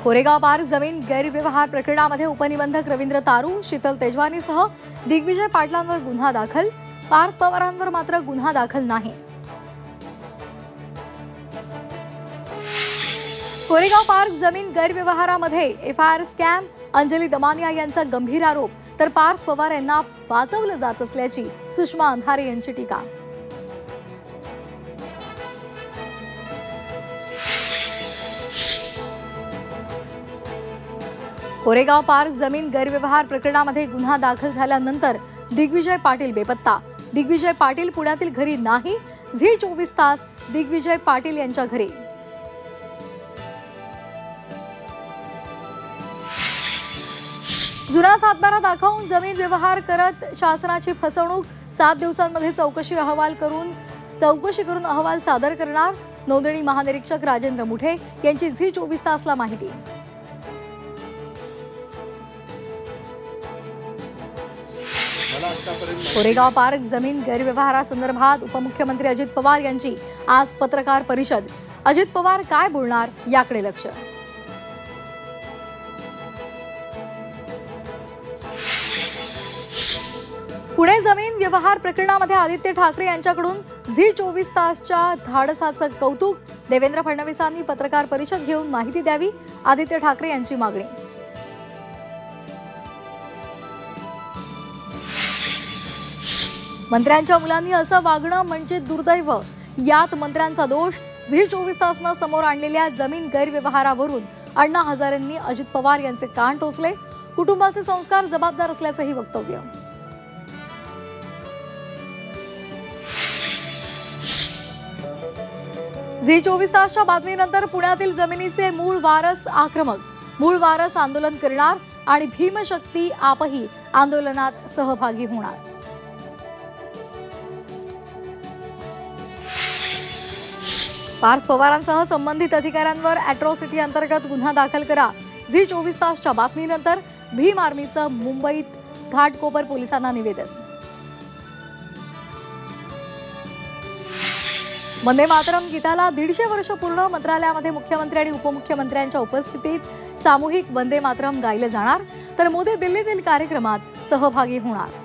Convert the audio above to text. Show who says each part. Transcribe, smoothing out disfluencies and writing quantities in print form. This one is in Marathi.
Speaker 1: कोरेगाव पार्क जमीन गैरव्यवहार प्रकरणामध्ये उपनिबंधक रवींद्र तारू, शीतल तेजवानीसह दिग्विजय पाटलांवर गुन्हा दाखल. पार्थ पवारांवर मात्र गुन्हा दाखल नाही. कोरेगाव पार्क जमीन गैरव्यवहारामध्ये एफआयआर स्कॅम, अंजली दमानिया यांचा गंभीर आरोप, तर पार्थ पवार यांना वाचवलं जात असल्याची सुषमा अंधारे यांची टीका. कोरेगाव पार्क जमीन गैरव्यवहार प्रकरणामध्ये गुन्हा दाखल झाल्यानंतर दिग्विजय पाटील बेपत्ता. दिग्विजय पाटील पुण्यातील घरी नाही. झी 24 तास दिग्विजय पाटील यांच्या घरी. जुना सातबारा दाखवून जमीन व्यवहार करत शासनाची फसवणूक. 7 दिवसांमध्ये चौकशी करून अहवाल सादर करणार. नोंदणी महानिरीक्षक राजेंद्र मुठे यांची झी 24 तासला माहिती. कोरेगाव पार्क जमीन गैरव्यवहारासंदर्भात उपमुख्यमंत्री अजित पवार यांची आज पत्रकार परिषद. अजित पवार काय बोलणार याकडे लक्ष. पुणे जमीन व्यवहार प्रकरणामध्ये आदित्य ठाकरे यांच्याकडून झी 24 तासच्या धाडसाचं कौतुक. देवेंद्र फडणवीसांनी पत्रकार परिषद घेऊन माहिती द्यावी, आदित्य ठाकरे यांची मागणी. मंत्र्यांच्या मुलांनी असं वागणं म्हणजे दुर्दैव, यात मंत्र्यांचा दोष. झी 24 तासनं समोर आणलेल्या जमीन गैरव्यवहारावरून अण्णा हजारेंनी अजित पवार यांचे कान टोचले. कुटुंबाचे संस्कार जबाबदार असल्याचंही वक्तव्य. झी 24 तासच्या बातमीनंतर पुण्यातील जमिनीचे मूळ वारस आक्रमक. मूळ वारस आंदोलन करणार आणि भीमशक्ती आपही आंदोलनात सहभागी होणार. पार्थ पवारांसह संबंधित अधिकाऱ्यांवर अॅट्रॉसिटी अंतर्गत गुन्हा दाखल करा. झी 24 तासच्या बातमीनंतर भीम आर्मीचं मुंबईत घाटकोपर पोलिसांना निवेदन. वंदे मातरम गीताला 150 वर्ष पूर्ण. मंत्रालयामध्ये मुख्यमंत्री आणि उपमुख्यमंत्र्यांच्या उपस्थितीत सामूहिक वंदे मातरम गायले जाणार, तर मोदी दिल्लीतील कार्यक्रमात सहभागी होणार.